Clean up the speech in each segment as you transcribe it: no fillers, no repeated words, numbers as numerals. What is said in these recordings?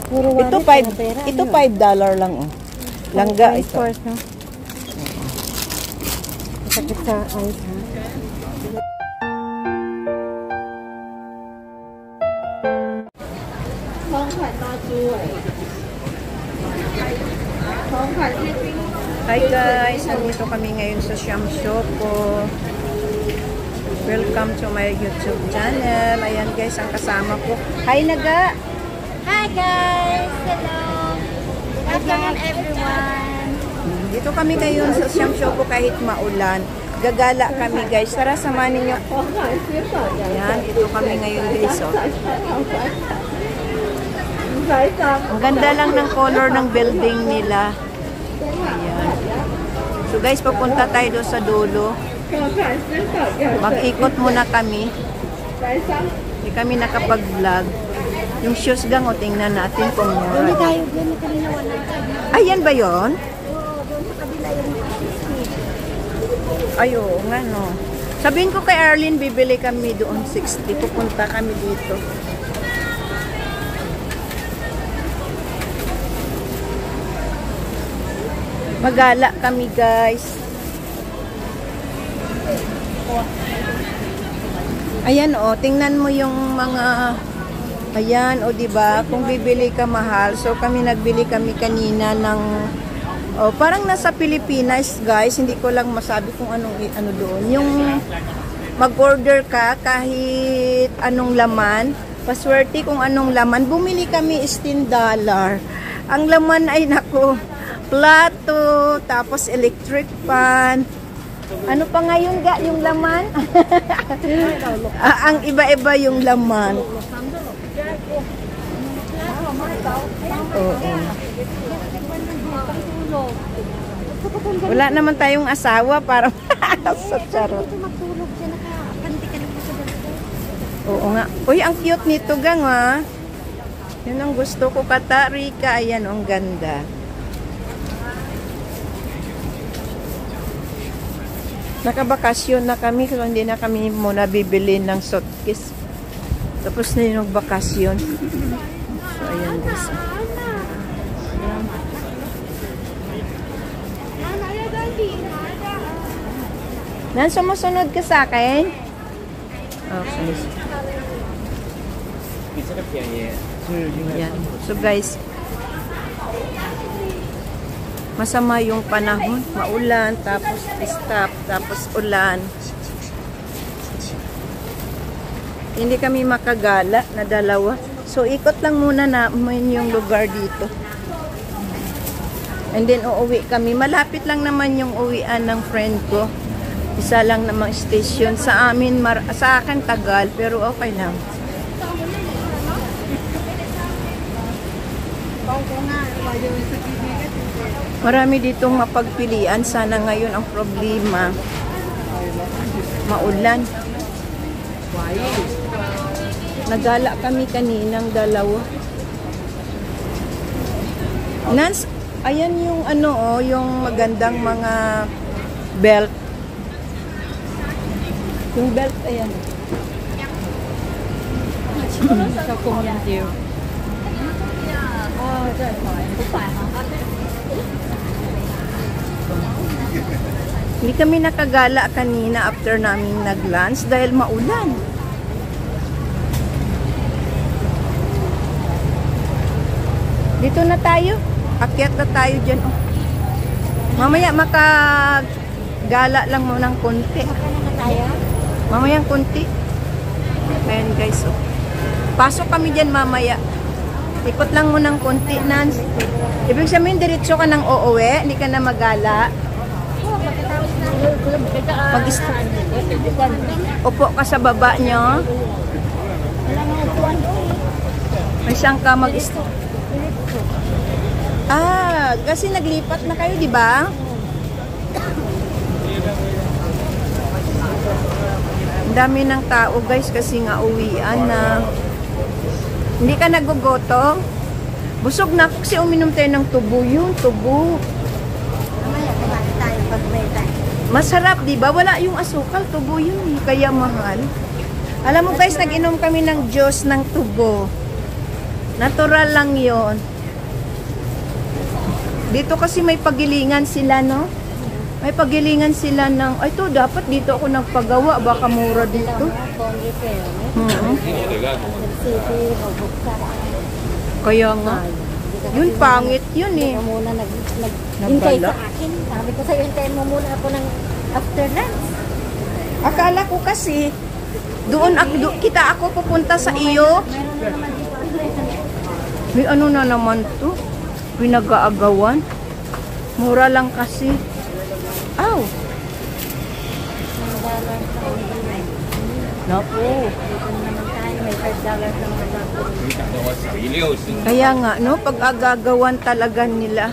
Ito $5 lang oh. Langga ito. Course, no? Sakit sa eyes, ha? Hi guys, nandito kami ngayon sa Siam Shopo. Welcome to my YouTube channel. Ayan guys, ang kasama ko. Hi Naga! Hi guys! Hello! Good afternoon everyone! Dito kami ngayon sa Siam Shopo kahit maulan. Gagala kami guys. Tara, samahan ninyo. Ayan, dito kami ngayon guys. Oh. Ang ganda lang ng color ng building nila. Ayan. So guys, papunta tayo doon sa dulo. Mag-ikot muna kami. Hindi kami nakapag-vlog. Yung shoes gang, o tingnan natin kung mura. Ayan ba yun? Ayo, nga no. Sabihin ko kay Arlene, bibili kami doon 60. Pupunta kami dito. Magala kami guys. Ayan oh, tingnan mo yung mga ayan oh, di ba? Kung bibili ka mahal. So kami nagbili kami kanina ng oh, parang nasa Pilipinas guys. Hindi ko lang masabi kung anong ano doon. Yung mag-order ka kahit anong laman, paswerte kung anong laman. Bumili kami is $10. Ang laman ay nako, plato, tapos electric pan. Ano pa ngayon ga yung laman? Ang iba-iba yung laman. Oo. Wala naman tayong asawa para sa charot. Oo nga. Uy, ang cute nito gang ha. Yun ang gusto ko kata, Rika. Ayan, ang ganda. Nakabakasyon na kami kung hindi na kami muna bibili ng suitcase. Tapos na yung bakasyon. So, ayan guys. Nan, sumusunod ka sa akin? Okay. Yan. So guys, masama yung panahon, maulan, tapos stop, tapos ulan. Hindi kami makagala na dalawa. So, ikot lang muna namin yung lugar dito. And then, uuwi kami. Malapit lang naman yung uwian ng friend ko. Isa lang namang station. Sa amin, sa akin tagal, pero okay lang. Marami ditong mapagpilian. Sana ngayon ang problema. Maulan. Nagala kami kaninang dalawa. Nans, ayan yung ano oh, yung magandang mga belt. Yung belt, ayan. Sa community. Hindi kami nakagala kanina after namin nag-lunch dahil maulan. Dito na tayo. Akyat na tayo dyan. Oh. Mamaya makagala lang mo ng konti. Mamaya konti. Ayan guys. Oh. Pasok kami dyan mamaya. Ikot lang mo ng konti, Nans. Ibig sabihin, diretso ka ng uuwi. Hindi ka na magala. Upo ka sa baba nyo. May siyang ka mag-stop. Ah, kasi naglipat na kayo, di ba? Ang dami ng tao, guys, kasi nga uwian na. Hindi ka nagugoto? Busog na kasi uminom tayo ng tubo yun, tubo. Masarap, di ba? Wala yung asukal, tubo yun, kaya mahal. Alam mo, guys, nag-inom kami ng juice ng tubo. Natural lang yon. Dito kasi may pagilingan sila, no? May pagilingan sila ng, ay to, dapat dito ako nagpagawa. Baka mura dito. Kaya nga. Yun, pangit yun eh. Muna nag-hintay sa akin. Sabi ko sa'yo, hintayin mo muna ako ng after lunch. Akala ko kasi, kita ako pupunta sa iyo. May ano na naman to? Pinag-aagawan. Mura lang kasi. Aw! Naku. May $5 naman ako. Kaya nga, no? Pag-agagawan talaga nila.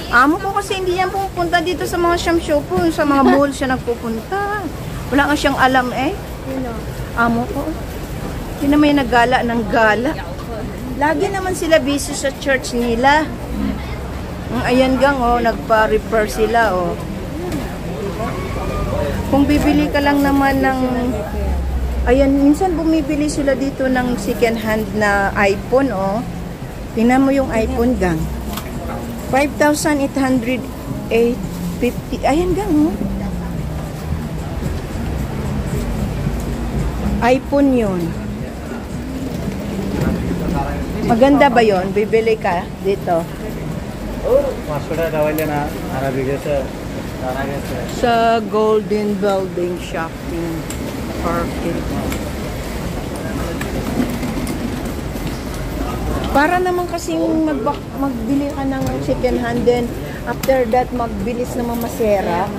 Amo ko kasi hindi yan pupunta dito sa mga siyam-syopo. Sa mga mall siya nagpupunta. Wala nga siyang alam eh. Sino? Amo ko. Hindi na may naggala ng gala. Lagi naman sila busy sa church nila. Ayan gang, oh, nagpa-repair sila, oh. Kung bibili ka lang naman ng... Ayan, minsan bumibili sila dito ng second hand na iPhone, oh. Tingnan mo yung iPhone gang. 5,850. Ayan gang, oh. iPhone yun. Maganda ba yun? Bibili ka dito? Sa Golden Building Shopping Market. Para naman kasing magbili ka ng second hand, then after that magbilis na mamasera.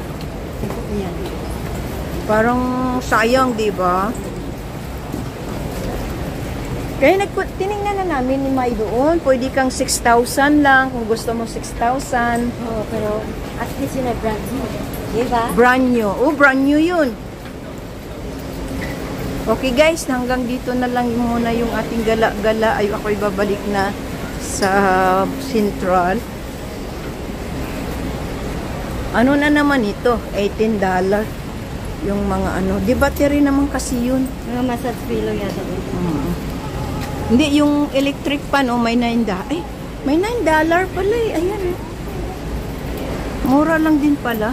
Parang sayang, di ba? Kaya tinignan na namin ni May doon. Pwede kang 6,000 lang kung gusto mo 6,000. Oo, pero at least yun ay brand new. Diba? Brand new. Oh, brand new yun. Okay guys, hanggang dito na lang muna yung ating gala-gala. Ay, ako'y babalik na sa Central. Ano na naman ito? $18. Yung mga ano. Di battery naman kasi yun. Mga massage pillow yata. Hindi, yung electric pan, oh, may $9. Ay, may $9 pala eh. Ayan eh. Mura lang din pala.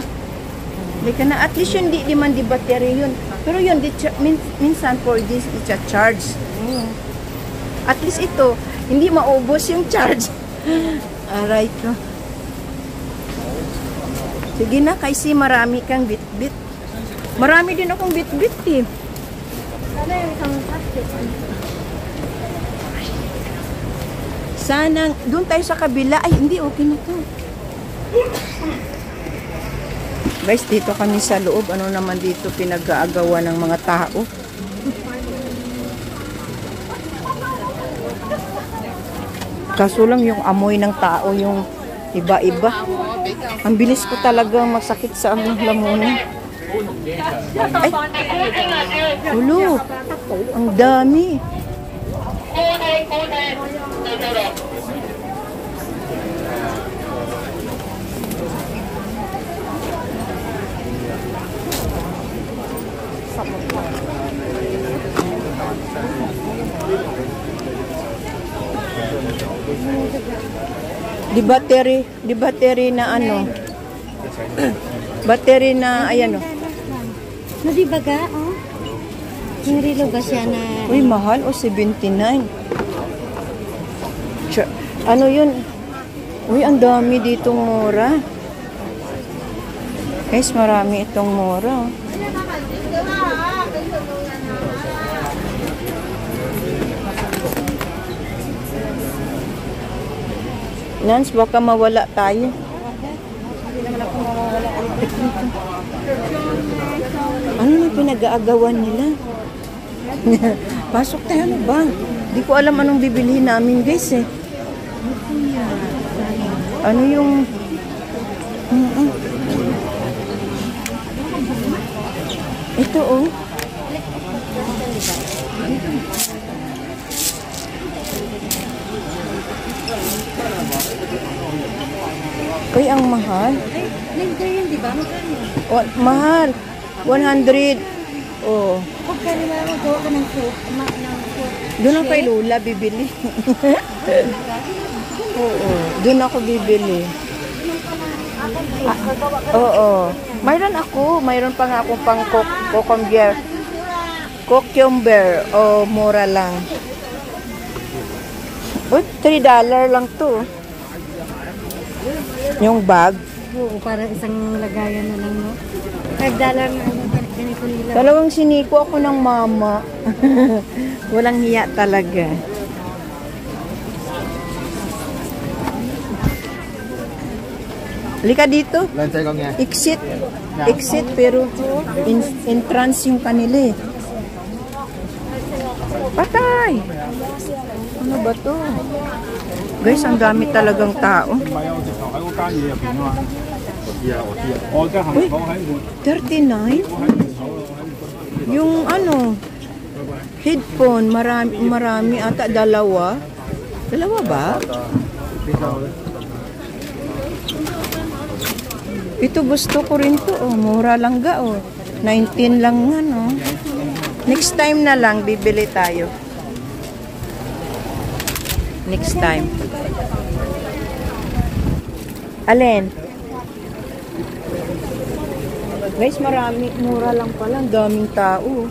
Hindi ka na, at least yun, di man di battery yun. Pero yun, minsan for this, i-charge. At least ito, hindi maubos yung charge. Alright. Sige na, kasi marami kang bit-bit. Marami din akong bit-bit eh. Sana yung isang plastic. Sana, doon tayo sa kabila. Ay, hindi, okay na to. Guys, dito kami sa loob. Ano naman dito pinag-aagawa ng mga tao. Kaso lang yung amoy ng tao, yung iba-iba. Ang bilis ko talaga masakit sa lamunan. Ay, ulo. Ang dami. Di battery na ano. Battery na ayan oh. No, di ba ga? Oh. Yung relo ba siya na... Uy, mahal o 79. Ano yun? Uy, ang dami ditong mura. Guys, marami itong mura. Nans, baka mawala tayo. Ano na pinag-aagawan nila? Pasok tayo, ano ba? Di ko alam anong bibilihin namin, guys eh. Ano yung... Ito oh. Uy, ang mahal. Linder yun, di ba? Mahal. 100. Oh. Huwag ka nila magawa ka ng suit. Doon ako kay Lola bibili. Oo, doon ako bibili. Oo. Mayroon pa nga akong pang cucumber. O, mura lang. Oh, $3 lang to. Yung bag. Oo, para isang lagayan na lang, no? $5 na ano, ganito nila. Dalawang siniko ako ng mama. Walang hiya talaga. Lika dito. Exit. Exit pero entrance yung kanila eh. Patay! Ano ba to? Guys, ang dami talagang tao. Uy, 39? Yung ano, headphone, marami ata, dalawa. Dalawa ba? Ito gusto ko rin to, oh. Mura lang ga, oh. 19 lang nga, no? Next time na lang, bibili tayo. Next time. Alin? Guys, marami. Mura lang pala. Ang daming tao.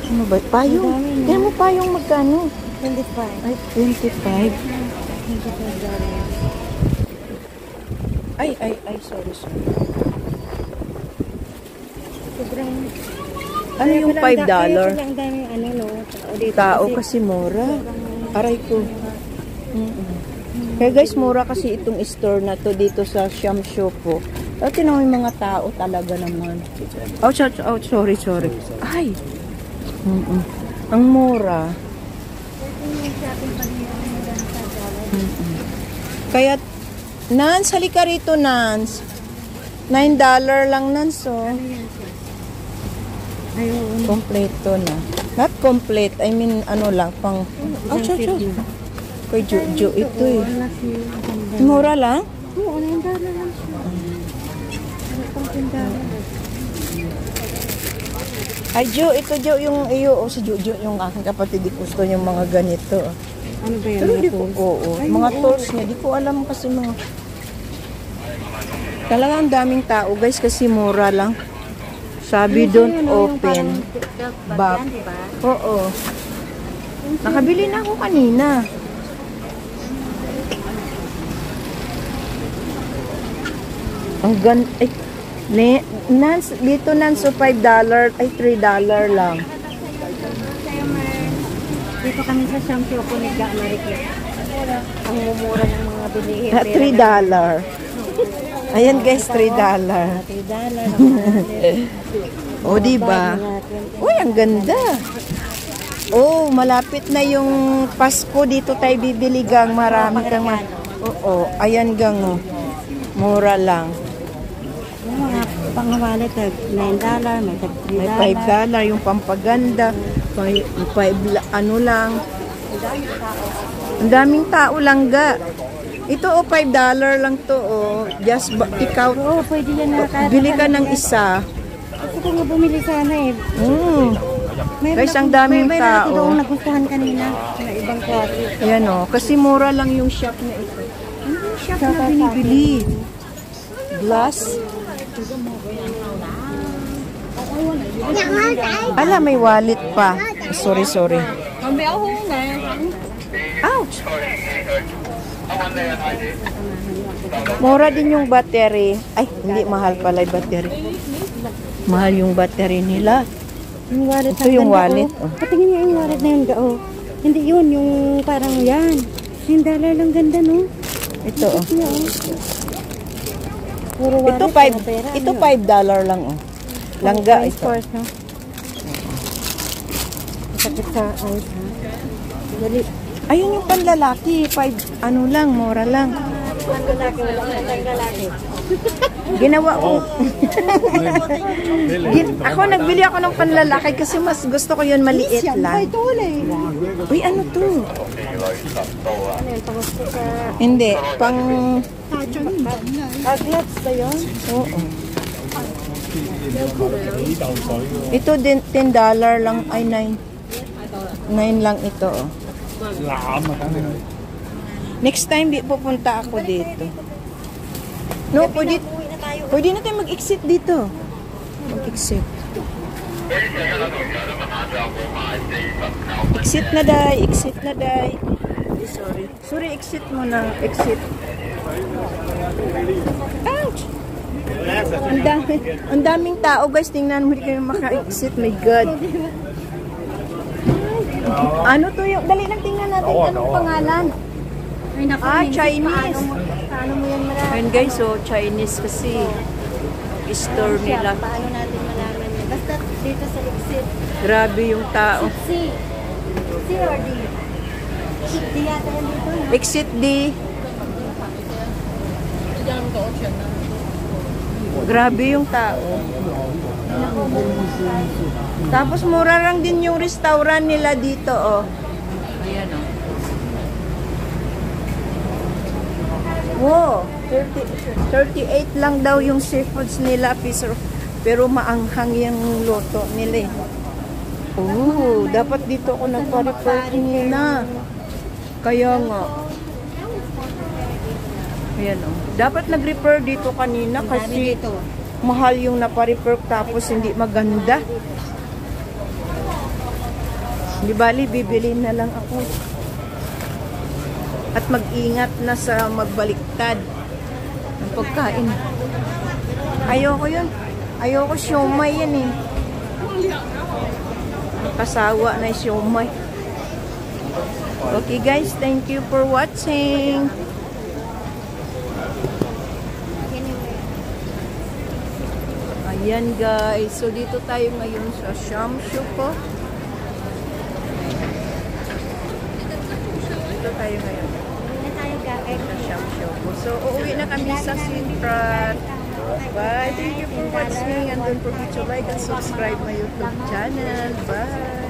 Ano ba? Payong? Kaya mo payong magkano? 25. Ay, 25. Ay, sorry. Sobrang... Ano yung $5? Ang daming ano, no? Tao kasi mura. Aray ko. Kaya guys, mura kasi itong store na to dito sa Shamsho po. Tinaw yung mga tao talaga naman. Sorry. Ay! Ang mura. Kaya, Nans, halika rito, Nans. $9 lang, Nans, oh. Ayun. Kompleto na. Not complete. I mean, ano lang, pang... Kay Jojo ito eh. Mura lang? Oo, $9 lang siya. Ay, Jo, ito Jo, yung iyo, si Jojo, yung aking kapatid, di gusto yung mga ganito. Ano ba yan? Pero di ko, mga tools niya, di ko alam kasi mga... Talagang daming tao, guys, kasi mura lang. Sabi don't open. Back. Oo. Nakabili na ako kanina. Ang ganda. Ay, Nans, dito Nans, so $5, ay $3 lang. Dito kami sa Shamsho po ni Amerika. Ang mumura ng mga bilihin. $3. Ayan guys, $3. $3. O, diba? Uy, ang ganda. Oh, malapit na yung Pasko. Dito tayo bibili gang. Marami kang Oo, ayan gang. Oh. Mura lang. Yung mga pangwalit, $9, may May $5 yung pampaganda. Ano lang. Ang daming tao lang ga. Ito $5 lang to, oh. Just ikaw. Oo, pwede yan na. Bili ka ng isa. Gusto ko nga bumili sana eh. Guys, ang daming tao. Mayroon ako nagustuhan kanina na ibang klase. Ayan, oh. Kasi mura lang yung shop na ito. Ano yung shop na binibili? Glass? Ala, may wallet pa. Sorry. Ouch! Mura din yung battery. Ay, hindi. Mahal pala yung battery. Mahal yung battery nila. Yung wallet. Ito yung wallet. Oh. Patingin niyo yung wallet na yun. Oh. Hindi yun. Yung parang yan. $10 lang ganda, no? Ito, oh. Puro wallet. Ito $5 lang, oh. Langga ito. First, no? Sakit sa eyes, ha? Dali. Ayun yung panlalaki. Ano lang, mura lang. Panlalaki, wala panlalaki. Ginawa ko. Ako nagbili ako ng panlalaki kasi mas gusto ko yun maliit lang. Uy, ano to? Hindi, pang... Aglets ba yun? Oo. Ito din $10 lang, ay 9. 9 lang ito. Oh. Next time di pupunta ako dito. No, pwede na tayo mag-exit dito. Mag-exit. Exit na day, exit na day. Sorry. Sorry, exit mo na. Exit. Ouch! Ang daming tao guys. Tingnan mo, hindi kayo maka-exit. My God. Ano to yung... Dali lang tingnan natin. Anong pangalan? Chinese. Paano mo yan malaman? Ayun guys, so Chinese kasi. Store nila. Paano natin malaman yan? Basta dito sa exit. Grabe yung tao. C. C or D? D yata yan dito. Exit D. Grabe yung tao. Tapos mura lang din yung restaurant nila dito, oh. Ayan, oh. Wow, 38 lang daw yung seafoods nila, pero maanghang yung luto nila. Oh, dapat dito ako nagpa-refer kanina. Kaya nga. Ayan, oh. Dapat nag-refer dito kanina kasi mahal yung napa-refer tapos hindi maganda. Di bali, bibili na lang ako. At mag-ingat na sa magbaliktad ng pagkain. Ayoko yun. Ayoko siomay yan eh. Kasawa na siomay. Okay guys, thank you for watching. Ayan guys, so dito tayo ngayon sa Shamshuko. Dito tayo ngayon. Sa Shamshuko. So uuwi na kami sa Sintrat. Bye. Thank you for watching and don't forget to like and subscribe my YouTube channel. Bye.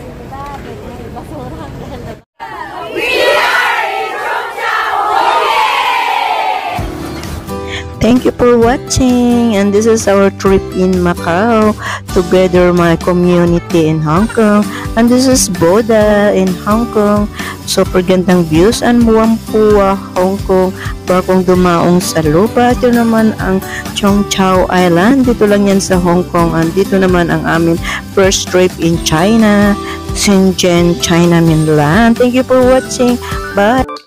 Thank you for watching, and this is our trip in Macau, together my community in Hong Kong, and this is Boda in Hong Kong. Super gandang views and Whampoa, Hong Kong. Bagong dumaong sa lupa. Ito naman ang Cheung Chau Island. Dito lang yan sa Hong Kong, and dito naman ang amin first trip in China, Shenzhen, China mainland. Thank you for watching. Bye.